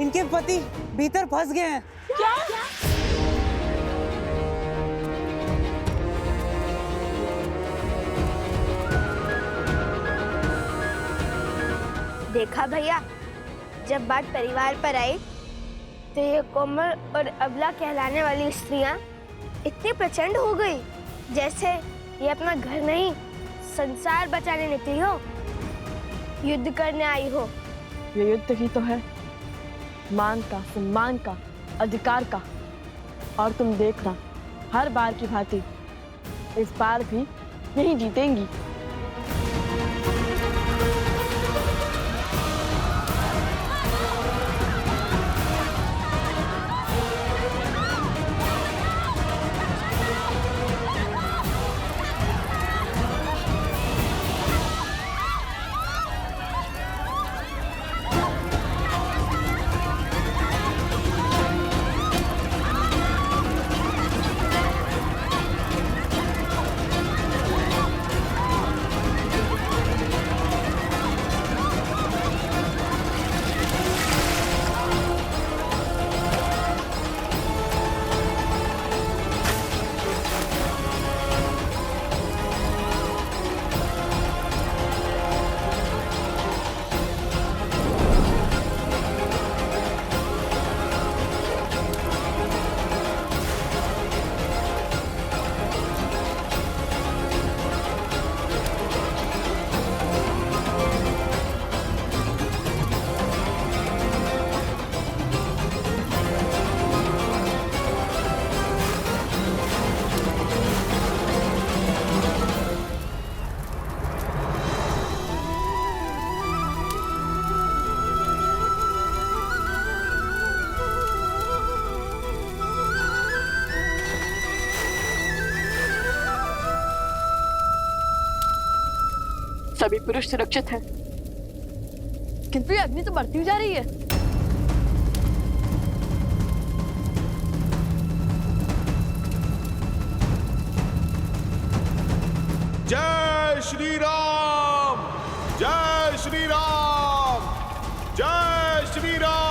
इनके पति भीतर फंस गए हैं। क्या? देखा भैया, जब बात परिवार पर आई तो ये कोमल और अबला कहलाने वाली स्त्रियां इतनी प्रचंड हो गई जैसे ये अपना घर नहीं संसार बचाने निकली हो, युद्ध करने आई हो। ये युद्ध ही तो है, मान का, सम्मान का, अधिकार का। और तुम देखना, हर बार की भांति इस बार भी यही जीतेंगी। सभी पुरुष सुरक्षित हैं, किंतु ये अग्नि तो बढ़ती जा रही है। जय श्री राम, जय श्री राम, जय श्री राम।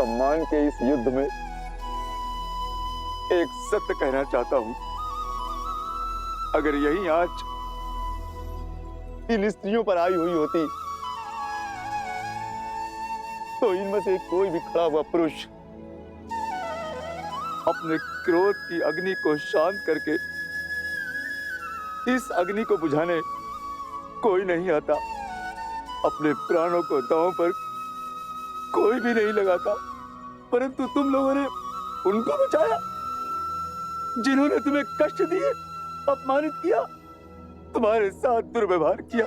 सम्मान के इस युद्ध में एक सत्य कहना चाहता हूं। अगर यही आंच इन स्त्रियों पर आई हुई होती तो इनमें से कोई भी खड़ा हुआ पुरुष अपने क्रोध की अग्नि को शांत करके इस अग्नि को बुझाने कोई नहीं आता। अपने प्राणों को दांव पर कोई भी नहीं लगाता, परंतु तुम लोगों ने उनको बचाया जिन्होंने तुम्हें कष्ट दिए, अपमानित किया, तुम्हारे साथ दुर्व्यवहार किया।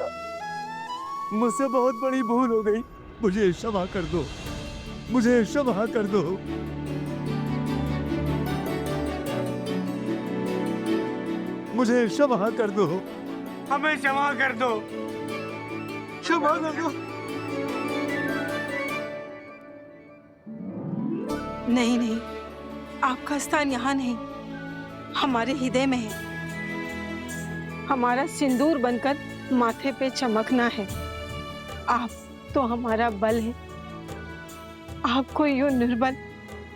मुझसे बहुत बड़ी भूल हो गई, मुझे क्षमा कर दो, मुझे क्षमा कर दो। मुझे क्षमा कर दो, हमें क्षमा कर दो, क्षमा कर दो। नहीं नहीं, आपका स्थान यहाँ नहीं, हमारे हृदय में है। हमारा सिंदूर बनकर माथे पे चमकना है। आप तो हमारा बल है। आपको यूं निर्बल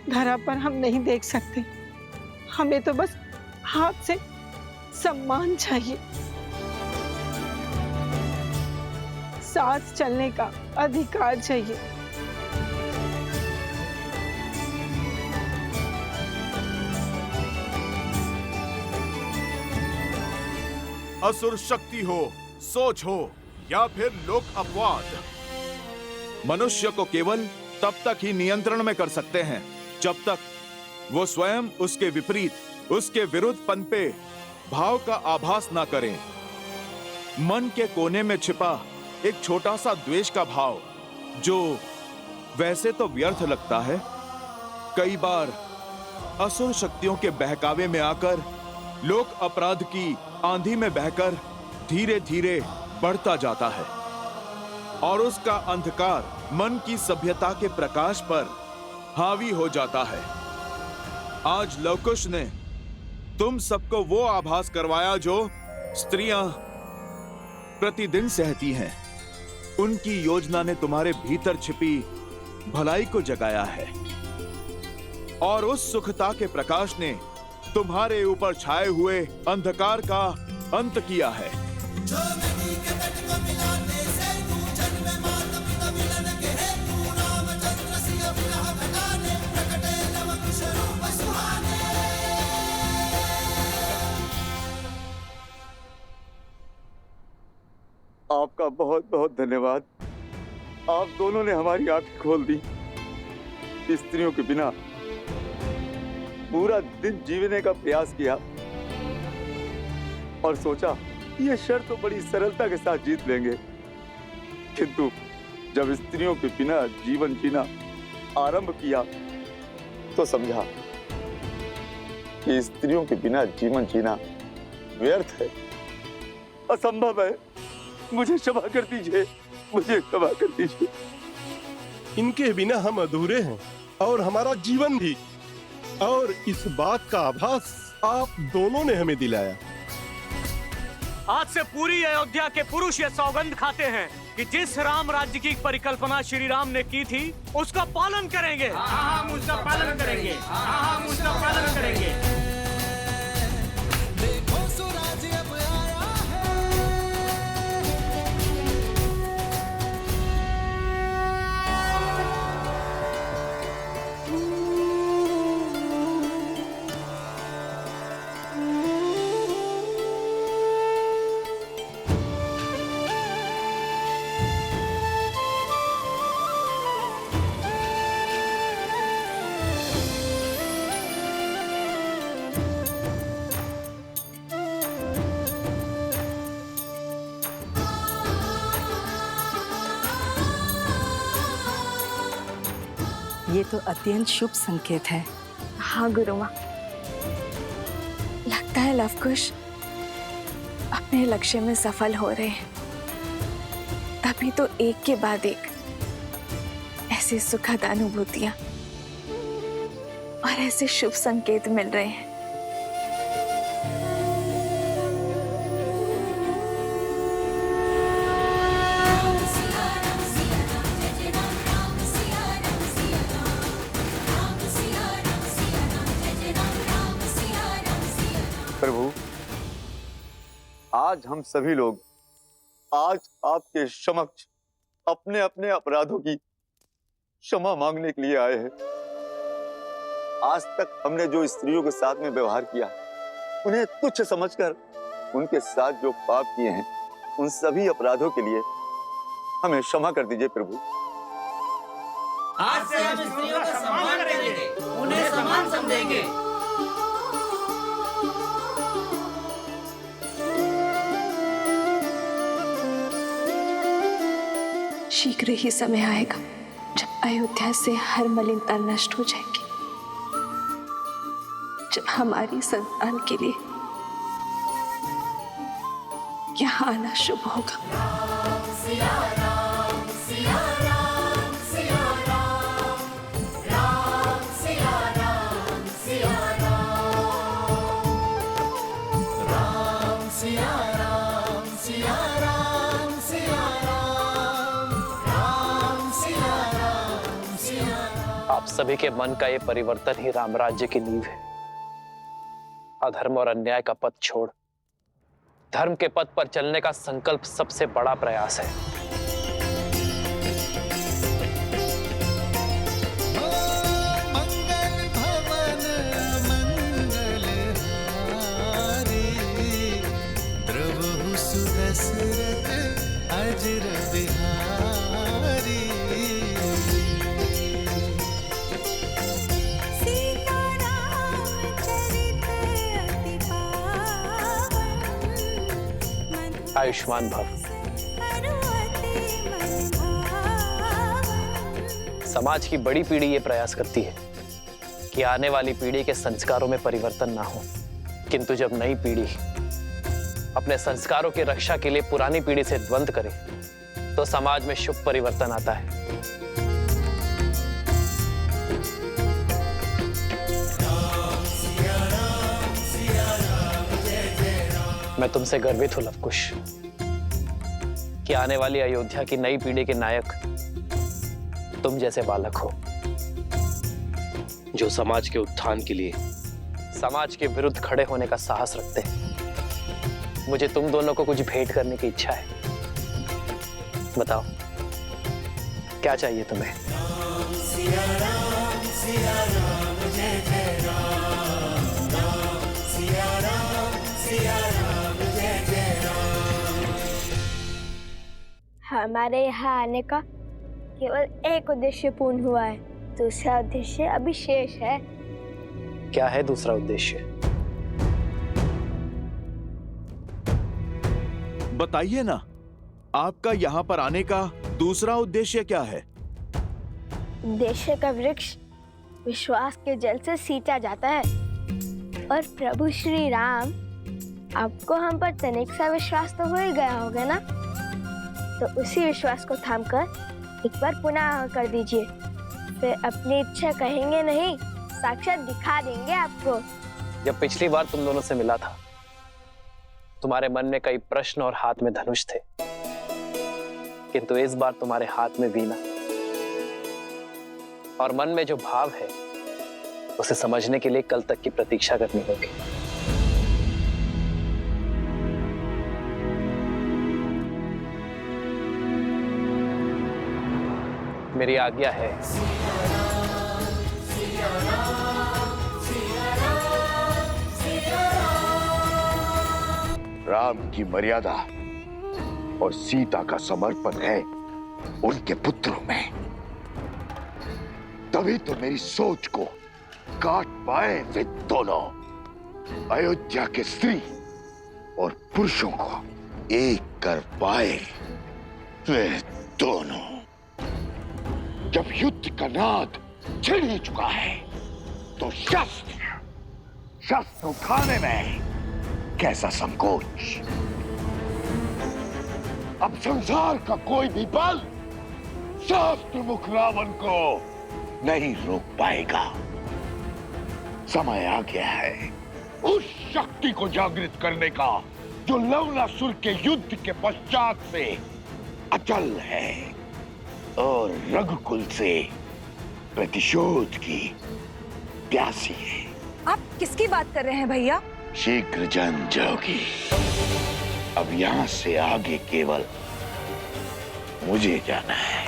धरा पर हम नहीं देख सकते। हमें तो बस हाथ से सम्मान चाहिए, साथ चलने का अधिकार चाहिए। असुर शक्ति हो, सोच हो या फिर लोक अपवाद, मनुष्य को केवल तब तक ही नियंत्रण में कर सकते हैं जब तक वो स्वयं उसके विपरीत, उसके विरुद्ध पनपे भाव का आभास ना करें। मन के कोने में छिपा एक छोटा सा द्वेष का भाव, जो वैसे तो व्यर्थ लगता है, कई बार असुर शक्तियों के बहकावे में आकर लोक अपराध की आंधी में बहकर धीरे धीरे बढ़ता जाता है और उसका अंधकार मन की सभ्यता के प्रकाश पर हावी हो जाता है। आज लवकुश ने तुम सबको वो आभास करवाया जो स्त्रियां प्रतिदिन सहती हैं। उनकी योजना ने तुम्हारे भीतर छिपी भलाई को जगाया है और उस सुखता के प्रकाश ने तुम्हारे ऊपर छाए हुए अंधकार का अंत किया है। आपका बहुत बहुत धन्यवाद। आप दोनों ने हमारी आंखें खोल दी। स्त्रियों के बिना पूरा दिन जीने का प्रयास किया और सोचा ये शर्त तो बड़ी सरलता के साथ जीत लेंगे, किंतु जब स्त्रियों के बिना जीवन जीना आरंभ किया तो समझा कि स्त्रियों के बिना जीवन जीना व्यर्थ है, असंभव है। मुझे क्षमा कर दीजिए, मुझे क्षमा कर दीजिए। इनके बिना हम अधूरे हैं और हमारा जीवन भी, और इस बात का आभास आप दोनों ने हमें दिलाया। आज से पूरी अयोध्या के पुरुष ये सौगंध खाते हैं कि जिस राम राज्य की परिकल्पना श्री राम ने की थी उसका पालन करेंगे। हाँ, हम उसका पालन करेंगे। हाँ, हम उसका पालन करेंगे। ये तो अत्यंत शुभ संकेत है। हाँ गुरुमा, लगता है लवकुश अपने लक्ष्य में सफल हो रहे हैं। तभी तो एक के बाद एक ऐसी सुखद अनुभूतियां और ऐसे शुभ संकेत मिल रहे हैं। आज हम सभी लोग आज आपके समक्ष अपने अपने अपराधों की क्षमा मांगने के लिए आए हैं। आज तक हमने जो स्त्रियों के साथ में व्यवहार किया, उन्हें तुच्छ समझकर उनके साथ जो पाप किए हैं, उन सभी अपराधों के लिए हमें क्षमा कर दीजिए प्रभु। आज से हम स्त्रियों का सम्मान करेंगे, उन्हें समान समझेंगे। शीघ्र ही समय आएगा जब अयोध्या से हर मलिनता नष्ट हो जाएगी, जब हमारी संतान के लिए यहाँ आना शुभ होगा। आप सभी के मन का ये परिवर्तन ही राम राज्य की नींव है। अधर्म और अन्याय का पथ छोड़ धर्म के पथ पर चलने का संकल्प सबसे बड़ा प्रयास है। मंगल भवन मंगल हारी, द्रवहु सुदशरथ अजर बिहारी। आयुष्मान भव। समाज की बड़ी पीढ़ी ये प्रयास करती है कि आने वाली पीढ़ी के संस्कारों में परिवर्तन ना हो, किंतु जब नई पीढ़ी अपने संस्कारों की रक्षा के लिए पुरानी पीढ़ी से द्वंद्व करे तो समाज में शुभ परिवर्तन आता है। मैं तुमसे गर्वित हूं लवकुश कि आने वाली अयोध्या की नई पीढ़ी के नायक तुम जैसे बालक हो, जो समाज के उत्थान के लिए समाज के विरुद्ध खड़े होने का साहस रखते हैं। मुझे तुम दोनों को कुछ भेंट करने की इच्छा है। बताओ क्या चाहिए तुम्हें? हमारे यहाँ आने का केवल एक उद्देश्य पूर्ण हुआ है, दूसरा उद्देश्य अभी शेष है। क्या है दूसरा उद्देश्य? बताइए ना, आपका यहाँ पर आने का दूसरा उद्देश्य क्या है? उद्देश्य का वृक्ष विश्वास के जल से सींचा जाता है और प्रभु श्री राम, आपको हम पर तनिक सा विश्वास तो हो ही गया होगा ना, तो उसी विश्वास को थामकर एक बार पुनः कर दीजिए। फिर अपनी इच्छा कहेंगे नहीं, साक्षात दिखा देंगे आपको। जब पिछली बार तुम दोनों से मिला था, तुम्हारे मन में कई प्रश्न और हाथ में धनुष थे, किंतु इस बार तुम्हारे हाथ में वीणा और मन में जो भाव है उसे समझने के लिए कल तक की प्रतीक्षा करनी होगी। मेरी आज्ञा है। राम की मर्यादा और सीता का समर्पण है उनके पुत्रों में, तभी तो मेरी सोच को काट पाए वे दोनों। अयोध्या के स्त्री और पुरुषों को एक कर पाए वे दोनों। जब युद्ध का नाद छिड़ ही चुका है तो शस्त्र उठाने में कैसा संकोच। अब संसार का कोई भी बल शास्त्र मुख रावण को नहीं रोक पाएगा। समय आ गया है उस शक्ति को जागृत करने का जो लवणासुर के युद्ध के पश्चात से अचल है और रघुकुल से प्रतिशोध की प्यासी है। आप किसकी बात कर रहे हैं भैया? शीघ्र जान जाओगी। अब यहां से आगे केवल मुझे जाना है,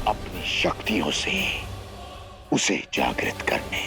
अपनी शक्तियों से उसे जागृत करने।